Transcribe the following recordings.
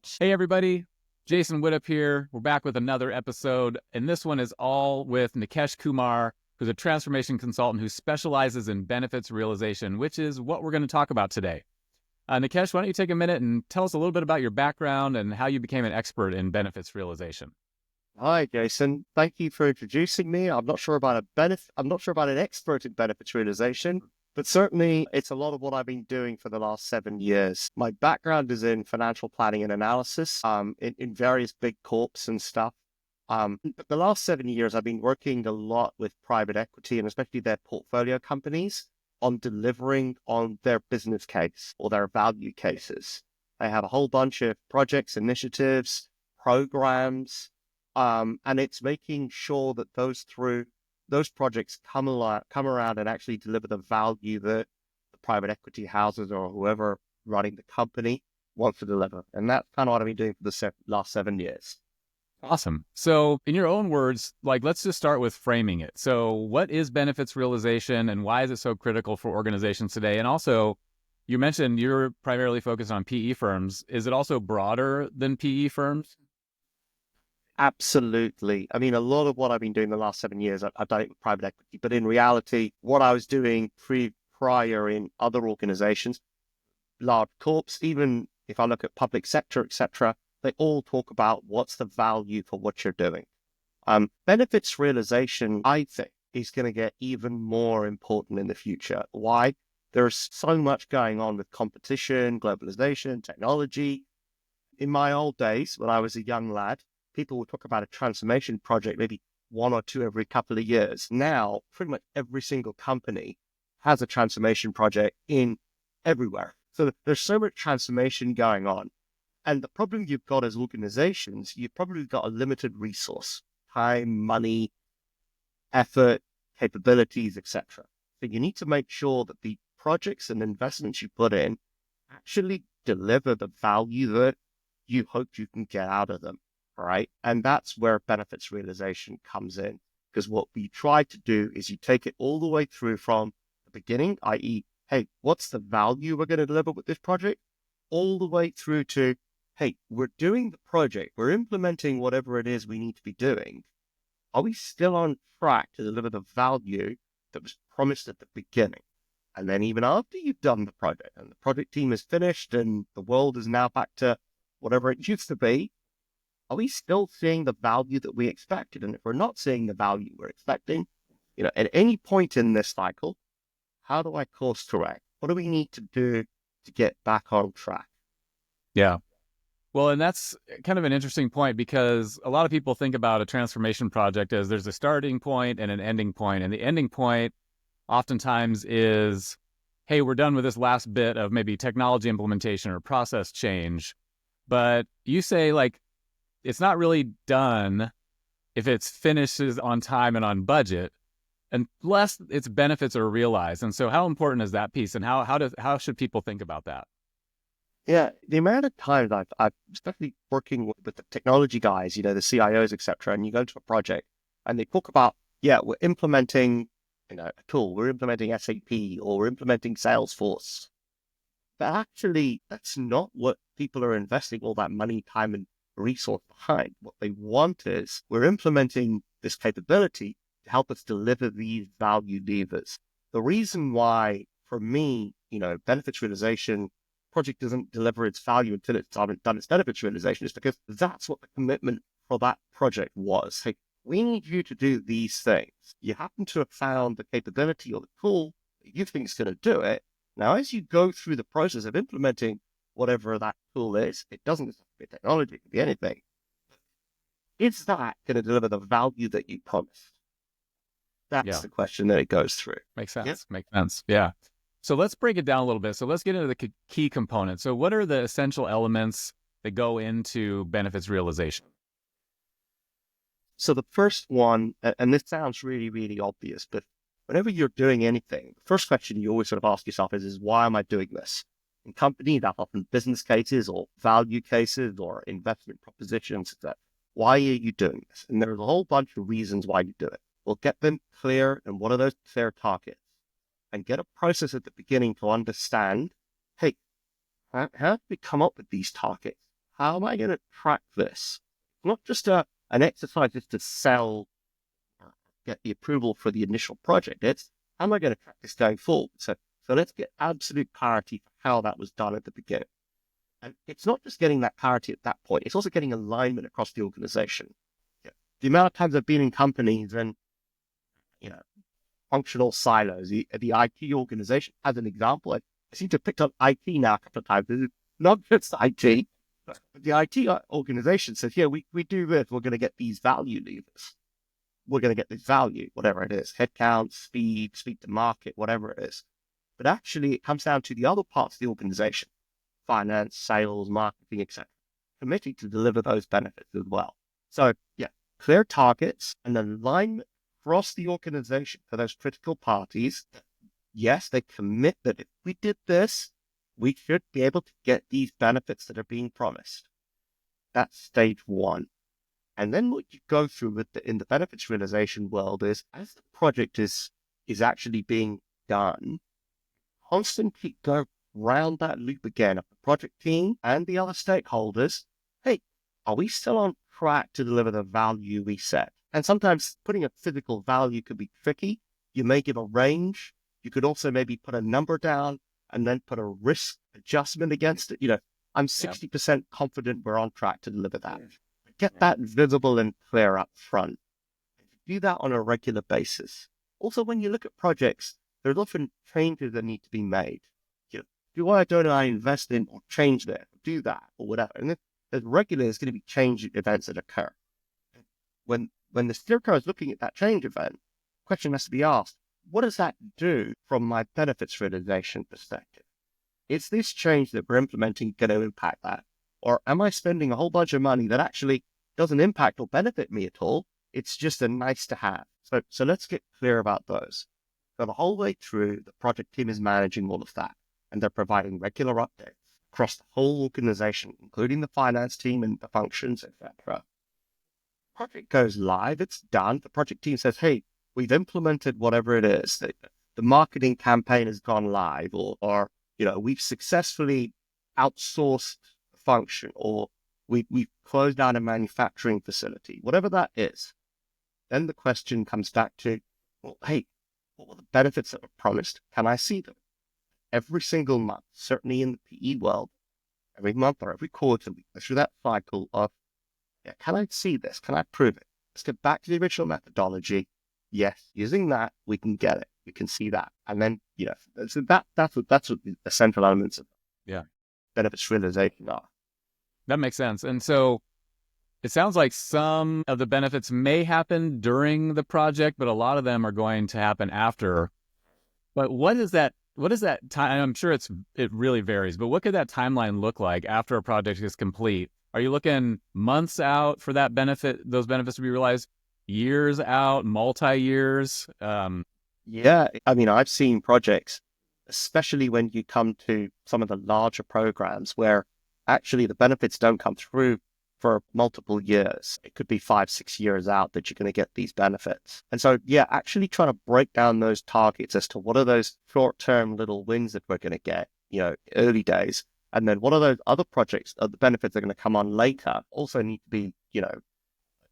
Hey everybody, Jason Widdop here. We're back with another episode, and this one is all with Nickesh Kumar, who's a transformation consultant who specializes in benefits realization, which is what we're going to talk about today. Nickesh, why don't you take a minute and tell us a little bit about your background and how you became an expert in benefits realization? Hi, Jason. Thank you for introducing me. I'm not sure about I'm not sure about an expert in benefits realization, but certainly it's a lot of what I've been doing for the last 7 years. My background is in financial planning and analysis, in various big corps and stuff. But the last 7 years, I've been working a lot with private equity and especially their portfolio companies on delivering on their business case or their value cases. I have a whole bunch of projects, initiatives, programs, and it's making sure that those projects come around and actually deliver the value that the private equity houses or whoever running the company wants to deliver. And that's kind of what I've been doing for the last 7 years. Awesome. So, in your own words, let's just start with framing it. So, what is benefits realization and why is it so critical for organizations today? And also, you mentioned you're primarily focused on PE firms. Is it also broader than PE firms? Absolutely. I mean, a lot of what I've been doing the last 7 years, I've done it with private equity, but in reality, what I was doing prior in other organizations, large corps, even if I look at public sector, etc., they all talk about what's the value for what you're doing. Benefits realization, I think, is going to get even more important in the future. Why? There's so much going on with competition, globalization, technology. In my old days, when I was a young lad, people would talk about a transformation project, maybe one or two every couple of years. Now, pretty much every single company has a transformation project in everywhere. So there's so much transformation going on. And the problem you've got as organizations, you've probably got a limited resource, time, money, effort, capabilities, etc. So you need to make sure that the projects and investments you put in actually deliver the value that you hope you can get out of them. All right. And that's where benefits realization comes in. Because what we try to do is you take it all the way through from the beginning, i.e., hey, what's the value we're going to deliver with this project? All the way through to, hey, we're doing the project, we're implementing whatever it is we need to be doing. Are we still on track to deliver the value that was promised at the beginning? And then even after you've done the project and the project team is finished and the world is now back to whatever it used to be, are we still seeing the value that we expected? And if we're not seeing the value we're expecting, at any point in this cycle, how do I course correct? What do we need to do to get back on track? Yeah. Well, and that's kind of an interesting point because a lot of people think about a transformation project as there's a starting point and an ending point. And the ending point oftentimes is, hey, we're done with this last bit of maybe technology implementation or process change. But you say, it's not really done if it's finishes on time and on budget, unless its benefits are realized. And so how important is that piece? And how should people think about that? Yeah, the amount of times I've especially working with the technology guys, the CIOs, etc., and you go to a project and they talk about, yeah, we're implementing, a tool, we're implementing SAP or we're implementing Salesforce. But actually, that's not what people are investing all that money, time, and resource behind. What they want is we're implementing this capability to help us deliver these value levers. The reason why, for me, benefits realization project doesn't deliver its value until it's done its benefits realization is because that's what the commitment for that project was. Hey, we need you to do these things. You happen to have found the capability or the tool that you think is going to do it. Now, as you go through the process of implementing whatever that tool is, it doesn't have to be technology, it could be anything. Is that going to deliver the value that you promised? That's Yeah, the question that it goes through. makes Yeah. sense. Makes sense. Yeah. So let's break it down a little bit. So let's get into the key components. So what are the essential elements that go into benefits realization? So the first one, and this sounds really, really obvious, but whenever you're doing anything, the first question you always sort of ask yourself is why am I doing this? In company, that's often business cases or value cases or investment propositions. That why are you doing this? And there's a whole bunch of reasons why you do it. We'll get them clear, and what are those clear targets? And get a process at the beginning to understand, hey, how do we come up with these targets? how am I going to track this? Not just an exercise just to sell, get the approval for the initial project. It's how am I going to track this going forward? So let's get absolute clarity for how that was done at the beginning. And it's not just getting that clarity at that point, it's also getting alignment across the organization. Yeah. The amount of times I've been in companies and, you know, functional silos, the IT organization, as an example, I seem to have picked up IT now a couple of times. It's not just IT, but the IT organization says, yeah, we do this, we're going to get these value levers. We're going to get this value, whatever it is, headcount, speed to market, whatever it is. But actually, it comes down to the other parts of the organization, finance, sales, marketing, etc., committing to deliver those benefits as well. So, yeah, clear targets and alignment across the organization for those critical parties. Yes, they commit that if we did this, we should be able to get these benefits that are being promised. That's stage one. And then what you go through in the benefits realization world is, as the project is actually being done, constantly go round that loop again of the project team and the other stakeholders. Hey, are we still on track to deliver the value we set? And sometimes putting a physical value could be tricky. You may give a range. You could also maybe put a number down and then put a risk adjustment against it. I'm 60% confident we're on track to deliver that. Get that visible and clear up front. Do that on a regular basis. Also, when you look at projects, there's often changes that need to be made. Don't I invest in or change that, or do that, or whatever? And there's going to be change events that occur. When the steerco is looking at that change event, the question has to be asked, what does that do from my benefits realization perspective? Is this change that we're implementing going to impact that? Or am I spending a whole bunch of money that actually doesn't impact or benefit me at all? It's just a nice to have. So let's get clear about those. So the whole way through, the project team is managing all of that, and they're providing regular updates across the whole organization, including the finance team and the functions, etc. Project goes live, it's done. The project team says, hey, we've implemented whatever it is. The marketing campaign has gone live, or we've successfully outsourced a function, or we've closed down a manufacturing facility, whatever that is. Then the question comes back to, well, hey, what were the benefits that were promised? Can I see them? Every single month, certainly in the PE world, every month or every quarter, we go through that cycle of, can I see this? Can I prove it? Let's get back to the original methodology. Yes, using that, we can get it. We can see that. And then, so that's what the central elements of benefits realization are. That makes sense. And so it sounds like some of the benefits may happen during the project, but a lot of them are going to happen after. But what is that time? I'm sure it really varies, but what could that timeline look like after a project is complete? Are you looking months out for those benefits to be realized? Years out, multi-years? Yeah, I mean, I've seen projects, especially when you come to some of the larger programs where actually the benefits don't come through for multiple years. It could be 5-6 years out that you're going to get these benefits. And so, actually trying to break down those targets as to what are those short-term little wins that we're going to get, early days. And then what are those other projects, the benefits that are going to come on later, also need to be,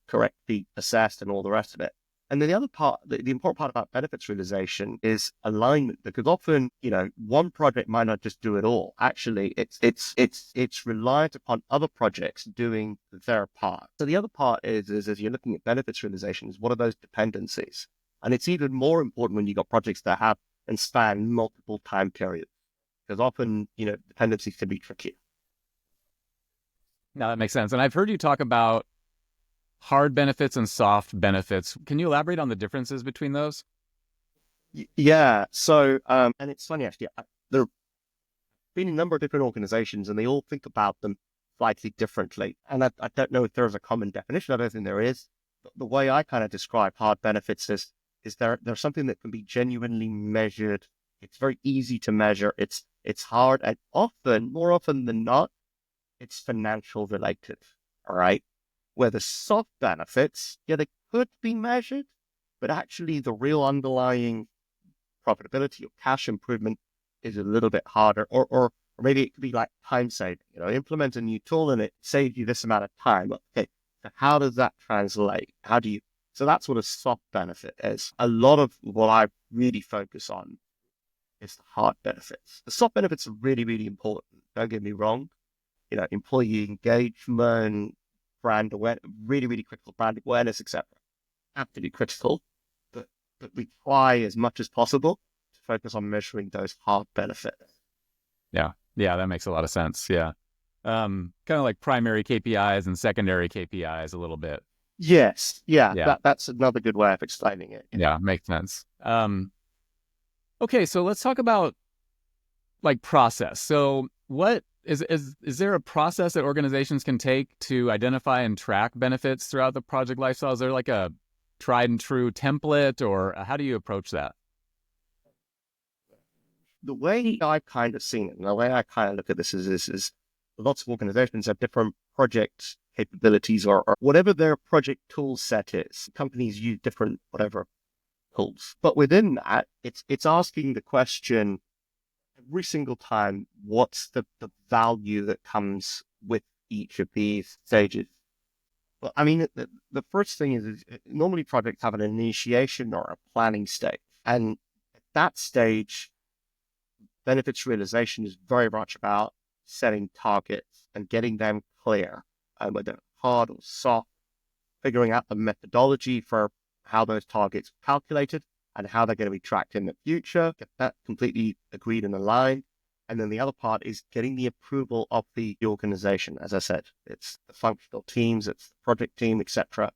correctly assessed and all the rest of it. And then the other part, the important part about benefits realization is alignment, because often, one project might not just do it all. Actually, it's reliant upon other projects doing their part. So the other part is as you're looking at benefits realization, is what are those dependencies? And it's even more important when you've got projects that have and span multiple time periods, because often, dependencies can be tricky. Now that makes sense. And I've heard you talk about hard benefits and soft benefits. Can you elaborate on the differences between those? Yeah. So, and it's funny, actually, there have been a number of different organizations and they all think about them slightly differently. And I don't know if there's a common definition. I don't think there is. The way I kind of describe hard benefits is they're something that can be genuinely measured. It's very easy to measure. It's hard, and more often than not, it's financial related. All right. Where the soft benefits, they could be measured, but actually the real underlying profitability or cash improvement is a little bit harder, or Or maybe it could be like time saving, implement a new tool and it saves you this amount of time. Okay, so how does that translate? So that's what a soft benefit is. A lot of what I really focus on is the hard benefits. The soft benefits are really, really important. Don't get me wrong. Employee engagement, brand awareness, really, really critical, brand awareness, etc. Absolutely critical. But we try as much as possible to focus on measuring those hard benefits. Yeah. Yeah, that makes a lot of sense. Yeah. Kind of like primary KPIs and secondary KPIs a little bit. Yes, yeah, Yeah. that's another good way of explaining it. Yeah. Yeah, makes sense. Okay, so let's talk about like process. So what is there a process that organizations can take to identify and track benefits throughout the project lifestyle? Is there like a tried and true template, or how do you approach that? The way I've kind of seen it, and the way I kind of look at this is lots of organizations have different project capabilities or whatever their project tool set is. Companies use different whatever tools, but within that, it's asking the question every single time, what's the value that comes with each of these stages? Well, I mean, the first thing is normally projects have an initiation or a planning stage. And at that stage, benefits realization is very much about setting targets and getting them clear, whether hard or soft, figuring out the methodology for how those targets are calculated and how they're going to be tracked in the future, get that completely agreed and aligned. And then the other part is getting the approval of the organization. As I said, it's the functional teams, it's the project team, etc.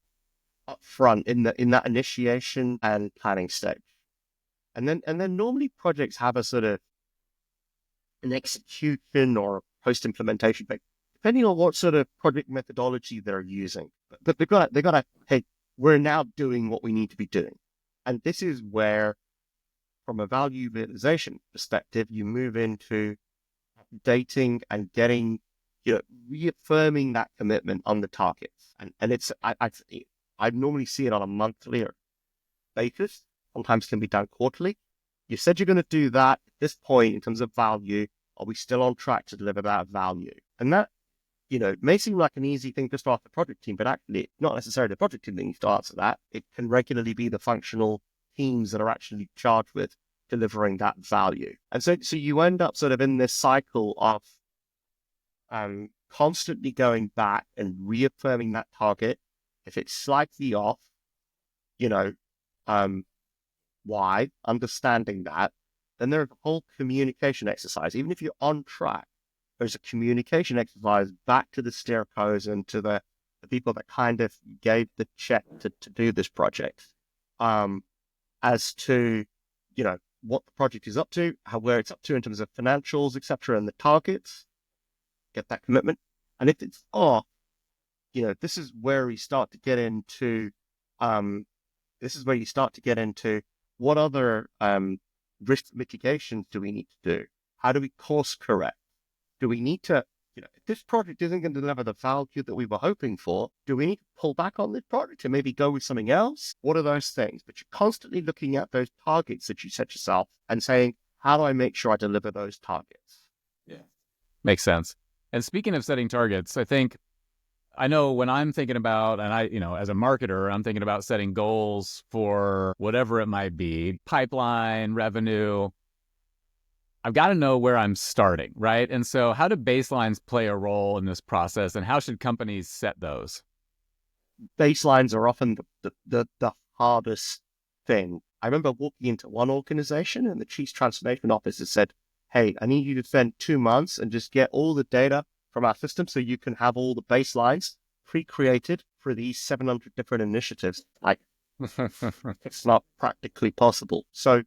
up front in that initiation and planning stage. And then normally projects have a sort of an execution or post implementation phase, depending on what sort of project methodology they're using. But they've got to, hey, we're now doing what we need to be doing. And this is where, from a value realization perspective, you move into dating and getting, reaffirming that commitment on the targets. And it's, I normally see it on a monthly basis, sometimes can be done quarterly. You said you're going to do that at this point in terms of value. Are we still on track to deliver that value? And that, may seem like an easy thing to start the project team, but actually it's not necessarily the project team that needs to answer that. It can regularly be the functional teams that are actually charged with delivering that value. And so you end up sort of in this cycle of constantly going back and reaffirming that target. If it's slightly off, you know, why, understanding that, then there's a whole communication exercise. Even if you're on track, there's a communication exercise back to the steercos and to the people that kind of gave the check to do this project, as to, what the project is up to, where it's up to in terms of financials, etc., and the targets, get that commitment. And if it's off, this is where we start to get into, what other risk mitigations do we need to do? How do we course correct? Do we need to, if this project isn't going to deliver the value that we were hoping for, do we need to pull back on this project and maybe go with something else? What are those things? But you're constantly looking at those targets that you set yourself and saying, how do I make sure I deliver those targets? Yeah. Makes sense. And speaking of setting targets, I know when I'm thinking about, and as a marketer, I'm thinking about setting goals for whatever it might be, pipeline, revenue. I've got to know where I'm starting, right? And so how do baselines play a role in this process, and how should companies set those? Baselines are often the hardest thing. I remember walking into one organization and the chief transformation officer said, hey, I need you to spend 2 months and just get all the data from our system so you can have all the baselines pre-created for these 700 different initiatives. Like, it's not practically possible. So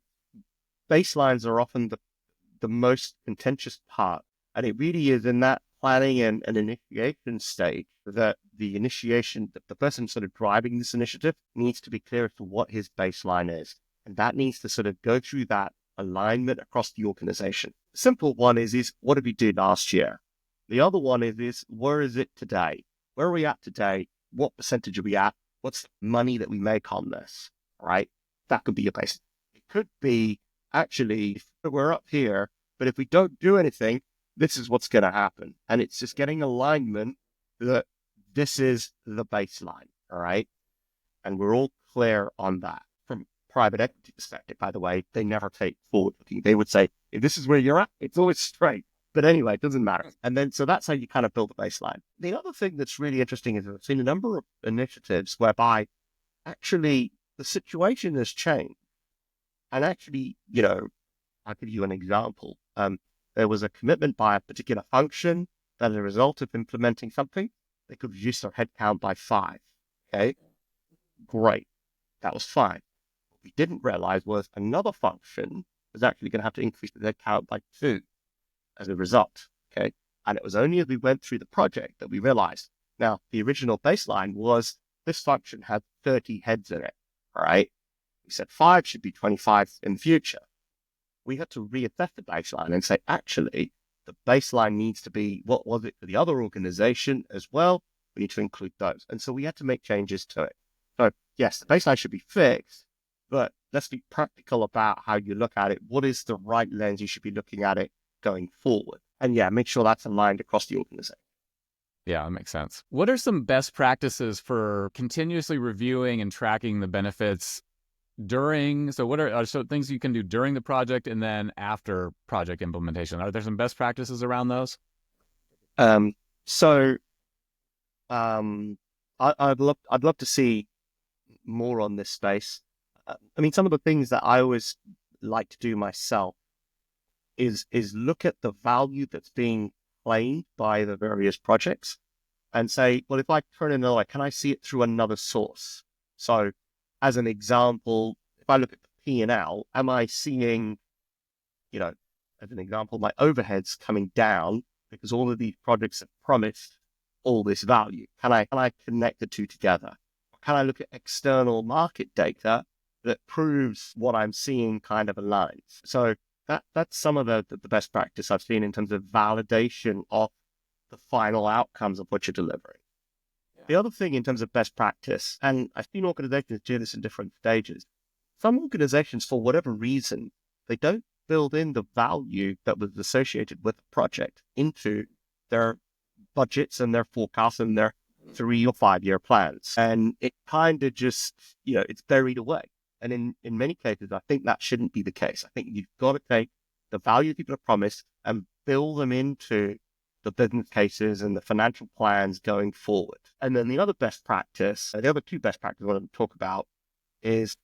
baselines are often the most contentious part. And it really is in that planning and initiation stage that the person sort of driving this initiative needs to be clear as to what his baseline is. And that needs to sort of go through that alignment across the organization. The simple one is what did we do last year? The other one is where is it today? Where are we at today? What percentage are we at? What's the money that we make on this? Right? That could be your base. It could be, actually, we're up here, but if we don't do anything, this is what's going to happen. And it's just getting alignment that this is the baseline. All right. And we're all clear on that. From private equity perspective, by the way, they never take forward looking. They would say, if this is where you're at, it's always straight. But anyway, it doesn't matter. And then, so that's how you kind of build a baseline. The other thing that's really interesting is I've seen a number of initiatives whereby actually the situation has changed. And actually, I'll give you an example. There was a commitment by a particular function that as a result of implementing something, they could reduce their headcount by 5. Okay, great. That was fine. What we didn't realize was another function was actually going to have to increase the headcount by 2 as a result. Okay, and it was only as we went through the project that we realized. Now, the original baseline was this function had 30 heads in it. All right. We said 5 should be 25 in the future. We had to reassess the baseline and say, actually, the baseline needs to be what was it for the other organization as well? We need to include those. And so we had to make changes to it. So yes, the baseline should be fixed, but let's be practical about how you look at it. What is the right lens you should be looking at it going forward? And yeah, make sure that's aligned across the organization. Yeah, that makes sense. What are some best practices for continuously reviewing and tracking the benefits what are things you can do during the project and then after project implementation? Are there some best practices around those? Um, so I'd love to see more on this space. I mean, some of the things that I always like to do myself is look at the value that's being claimed by the various projects and say, well, if I turn in another, can I see it through another source? So as an example, if I look at the P&L, am I seeing, as an example, my overheads coming down because all of these projects have promised all this value? Can I connect the two together? Can I look at external market data that proves what I'm seeing kind of aligns? So that's some of the best practice I've seen in terms of validation of the final outcomes of what you're delivering. The other thing in terms of best practice, and I've seen organizations do this in different stages. Some organizations, for whatever reason, they don't build in the value that was associated with the project into their budgets and their forecasts and their 3 or 5 year plans. And it kind of just, it's buried away. And in many cases, I think that shouldn't be the case. I think you've got to take the value people have promised and build them into the business cases and the financial plans going forward. And then the other best practice, the other 2 best practices I want to talk about is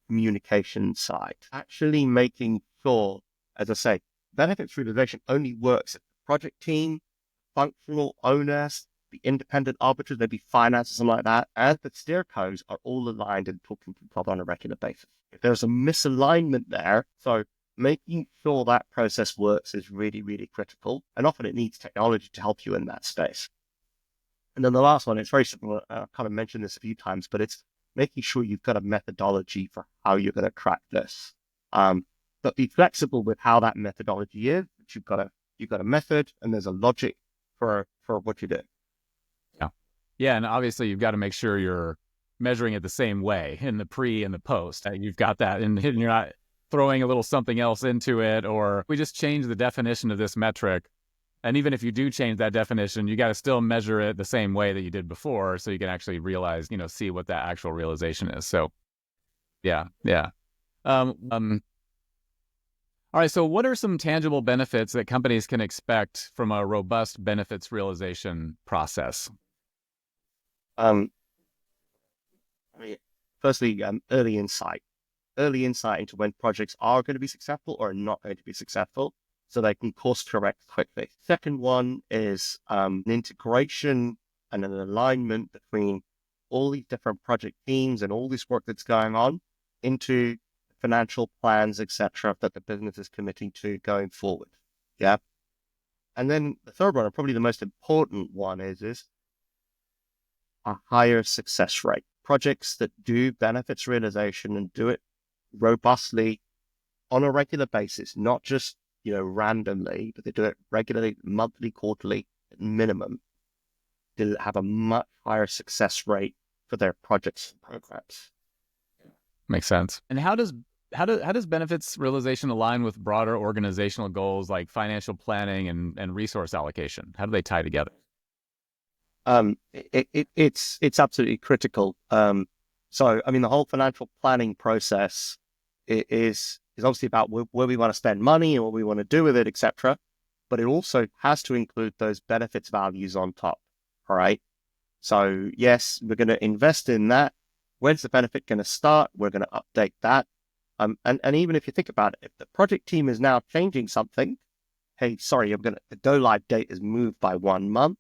communication side. Actually making sure, as I say, benefits realization only works if the project team, functional owners, the independent arbiters, maybe finance or something like that, and the steercos are all aligned and talking to each other on a regular basis. If there's a misalignment there, so making sure that process works is really, really critical. And often it needs technology to help you in that space. And then the last one, it's very simple. I kind of mentioned this a few times, but it's making sure you've got a methodology for how you're going to track this. But be flexible with how that methodology is. But you've got a method and there's a logic for what you do. Yeah. Yeah. And obviously you've got to make sure you're measuring it the same way in the pre and the post. You've got that and you're not throwing a little something else into it, or we just change the definition of this metric. And even if you do change that definition, you got to still measure it the same way that you did before so you can actually realize, see what that actual realization is. So yeah. All right. So what are some tangible benefits that companies can expect from a robust benefits realization process? Firstly, early insight into when projects are going to be successful or not going to be successful, so they can course correct quickly. Second one is an integration and an alignment between all these different project teams and all this work that's going on into financial plans, etc., that the business is committing to going forward. Yeah. And then the third one, and probably the most important one, is a higher success rate. Projects that do benefits realization and do it robustly on a regular basis, not just, randomly, but they do it regularly, monthly, quarterly, at minimum, they'll have a much higher success rate for their projects and programs. Makes sense. And how does how does benefits realization align with broader organizational goals like financial planning and resource allocation? How do they tie together? It's absolutely critical. So I mean, the whole financial planning process is obviously about where we want to spend money and what we want to do with it, etc. But it also has to include those benefits values on top. All right. So yes, we're going to invest in that. When's the benefit going to start? We're going to update that. And even if you think about it, if the project team is now changing something, hey, sorry, the go live date is moved by 1 month.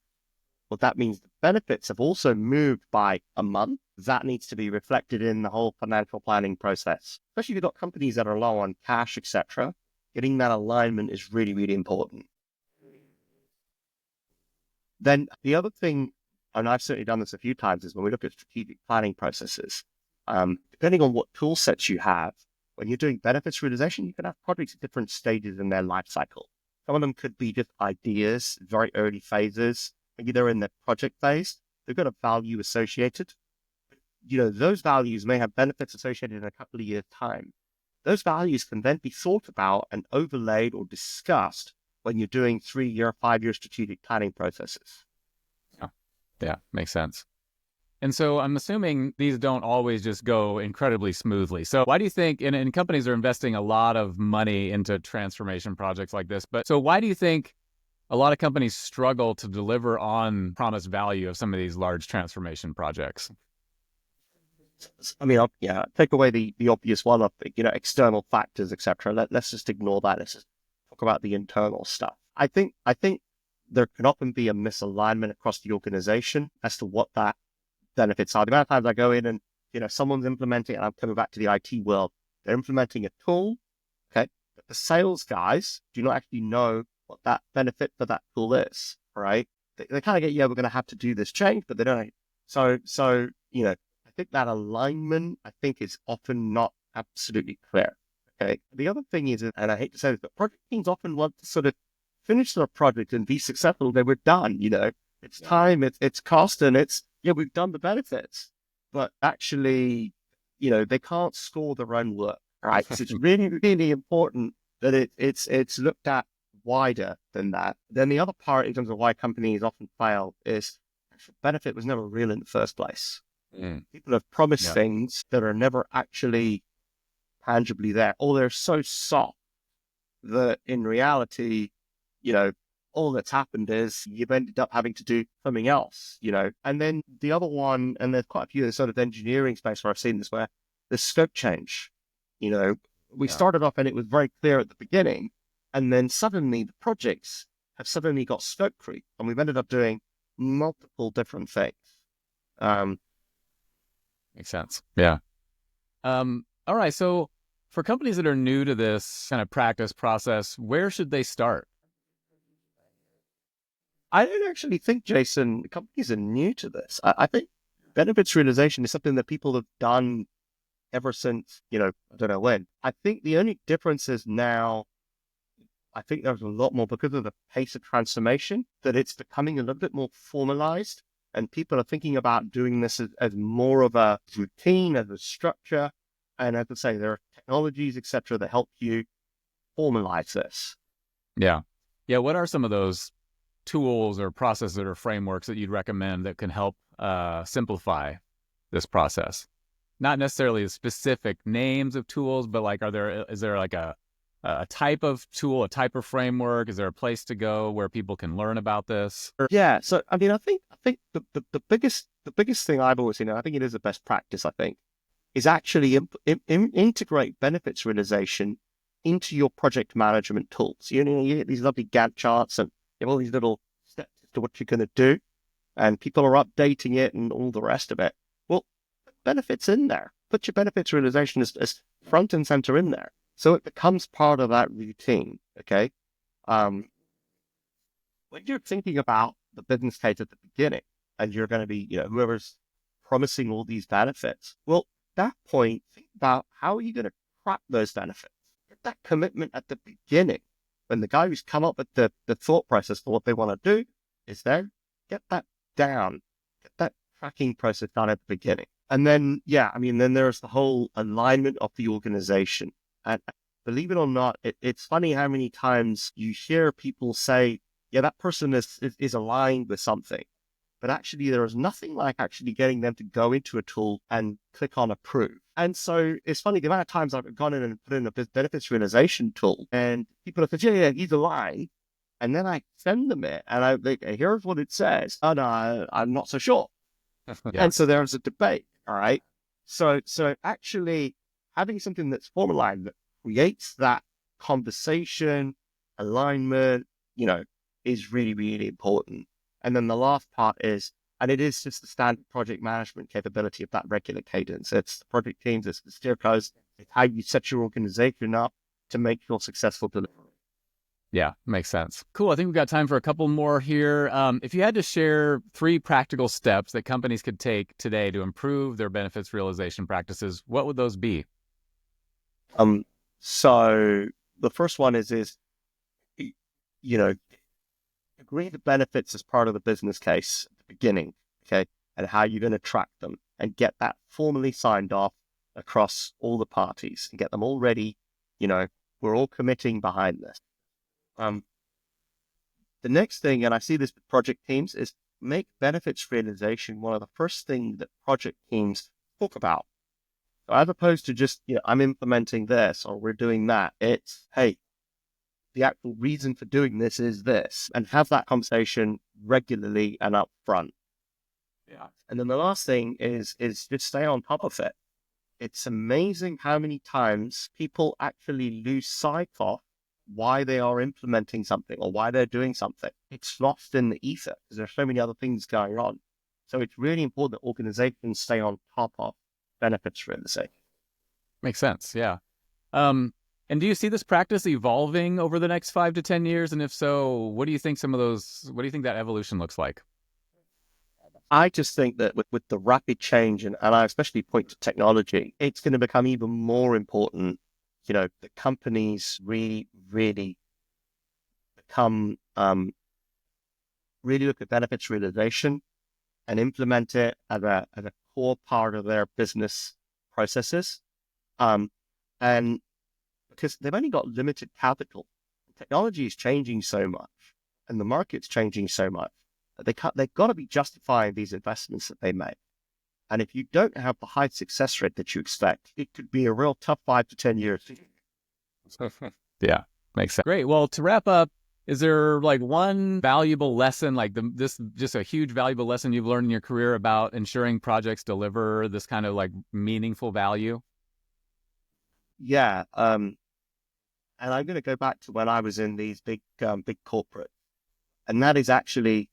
Well, that means the benefits have also moved by a month. That needs to be reflected in the whole financial planning process. Especially if you've got companies that are low on cash, etc. Getting that alignment is really, really important. Then the other thing, and I've certainly done this a few times, is when we look at strategic planning processes, depending on what tool sets you have, when you're doing benefits realization, you can have projects at different stages in their life cycle. Some of them could be just ideas, very early phases. Maybe they're in the project phase. They've got a value associated. Those values may have benefits associated in a couple of years' time. Those values can then be thought about and overlaid or discussed when you're doing 3-year, 5-year strategic planning processes. Yeah, yeah, makes sense. And so I'm assuming these don't always just go incredibly smoothly. So why do you think, and companies are investing a lot of money into transformation projects like this, but so why do you think a lot of companies struggle to deliver on promised value of some of these large transformation projects? I mean, take away the obvious one of external factors, etc. Let's just ignore that. Let's just talk about the internal stuff. I think there can often be a misalignment across the organization as to what that benefits are. The amount of times I go in and someone's implementing, and I'm coming back to the IT world, they're implementing a tool, okay, but the sales guys do not actually know what that benefit for that tool is, right? They kind of get, we're going to have to do this change, but they don't. So I think that alignment, is often not absolutely clear. Okay. The other thing is, and I hate to say this, but project teams often want to sort of finish their project and be successful. They were done, it's time, it's cost, and we've done the benefits, but actually, they can't score their own work, right? So it's really, really important that it's looked at wider than that. Then the other part in terms of why companies often fail is the benefit was never real in the first place. People have promised things that are never actually tangibly there, or they're so soft that in reality, all that's happened is you've ended up having to do something else, And then the other one, and there's quite a few in the sort of engineering space where I've seen this, where the scope change. We started off and it was very clear at the beginning, and then suddenly the projects have suddenly got scope creep, and we've ended up doing multiple different things. Makes sense. Yeah. All right. So for companies that are new to this kind of practice process, where should they start? I don't actually think, Jason, companies are new to this. I think benefits realization is something that people have done ever since, I don't know when. I think the only difference is now, I think there's a lot more because of the pace of transformation, that it's becoming a little bit more formalized, and people are thinking about doing this as more of a routine, as a structure. And as I say, there are technologies, etc., that help you formalize this. Yeah. Yeah. What are some of those tools or processes or frameworks that you'd recommend that can help simplify this process? Not necessarily the specific names of tools, but like, is there like a type of tool, a type of framework? Is there a place to go where people can learn about this? Yeah. So, I mean, I think the biggest thing I've always seen, and I think it is the best practice, is actually integrate benefits realization into your project management tools. You get these lovely Gantt charts and you have all these little steps as to what you're going to do, and people are updating it and all the rest of it. Well, benefits in there. Put your benefits realization as front and center in there, so it becomes part of that routine. Okay. When you're thinking about the business case at the beginning, and you're going to be, whoever's promising all these benefits, well, at that point, think about how are you going to track those benefits? Get that commitment at the beginning. When the guy who's come up with the thought process for what they want to do is there, get that down, get that tracking process done at the beginning. And then, then there's the whole alignment of the organization. And believe it or not, it's funny how many times you hear people say, yeah, that person is aligned with something. But actually, there is nothing like actually getting them to go into a tool and click on approve. And so it's funny the amount of times I've gone in and put in a benefits realization tool and people have said, yeah, yeah, he's aligned. And then I send them it and I like, here's what it says. Oh, no, I'm not so sure. Yeah. And so there's a debate. All right. So actually having something that's formalized that creates that conversation, alignment, is really, really important. And then the last part is, and it is just the standard project management capability of that regular cadence. It's the project teams, it's the steer codes, it's how you set your organization up to make your successful delivery. Yeah, makes sense. Cool. I think we've got time for a couple more here. If you had to share 3 practical steps that companies could take today to improve their benefits realization practices, what would those be? So the first one is, you know, agree the benefits as part of the business case at the beginning, okay, and how you're going to track them and get that formally signed off across all the parties and get them all ready. We're all committing behind this. Um, the next thing, and I see this with project teams, is make benefits realization one of the first things that project teams talk about. So as opposed to just, I'm implementing this or we're doing that, it's, hey, the actual reason for doing this is this, and have that conversation regularly and upfront. Yeah. And then the last thing is just stay on top of it. It's amazing how many times people actually lose sight of why they are implementing something or why they're doing something. It's lost in the ether because there's so many other things going on. So it's really important that organizations stay on top of benefits realization. Makes sense. Yeah. And do you see this practice evolving over the next 5 to 10 years? And if so, what do you think what do you think that evolution looks like? I just think that with the rapid change, and I especially point to technology, it's going to become even more important, that companies really, really become, really look at benefits realization and implement it as a core part of their business processes. Um, and because they've only got limited capital, technology is changing so much and the market's changing so much that they've got to be justifying these investments that they make. And if you don't have the high success rate that you expect, it could be a real tough 5 to 10 years. Yeah, makes sense. Great. Well, to wrap up, is there like one valuable lesson, like this just a huge valuable lesson you've learned in your career about ensuring projects deliver this kind of like meaningful value? Yeah. And I'm going to go back to when I was in these big corporate, and that is actually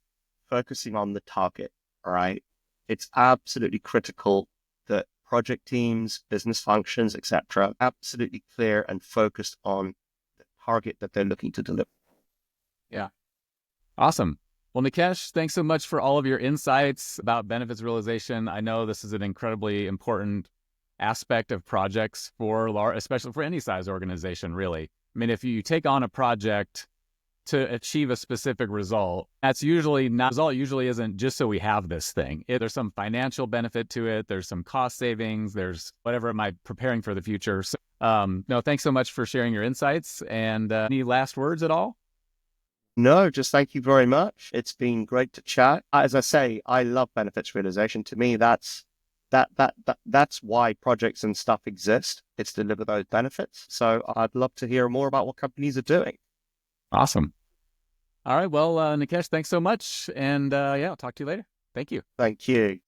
focusing on the target. All right. It's absolutely critical that project teams, business functions, etc., absolutely clear and focused on the target that they're looking to deliver. Yeah. Awesome. Well, Nickesh, thanks so much for all of your insights about benefits realization. I know this is an incredibly important aspect of projects especially for any size organization, really. I mean, if you take on a project to achieve a specific result, result usually isn't just so we have this thing. There's some financial benefit to it. There's some cost savings. There's whatever it might preparing for the future. So, no, thanks so much for sharing your insights. And any last words at all? No, just thank you very much. It's been great to chat. As I say, I love benefits realization. To me, that's why projects and stuff exist. It's to deliver those benefits. So I'd love to hear more about what companies are doing. Awesome. All right. Well, Nickesh, thanks so much. And yeah, I'll talk to you later. Thank you. Thank you.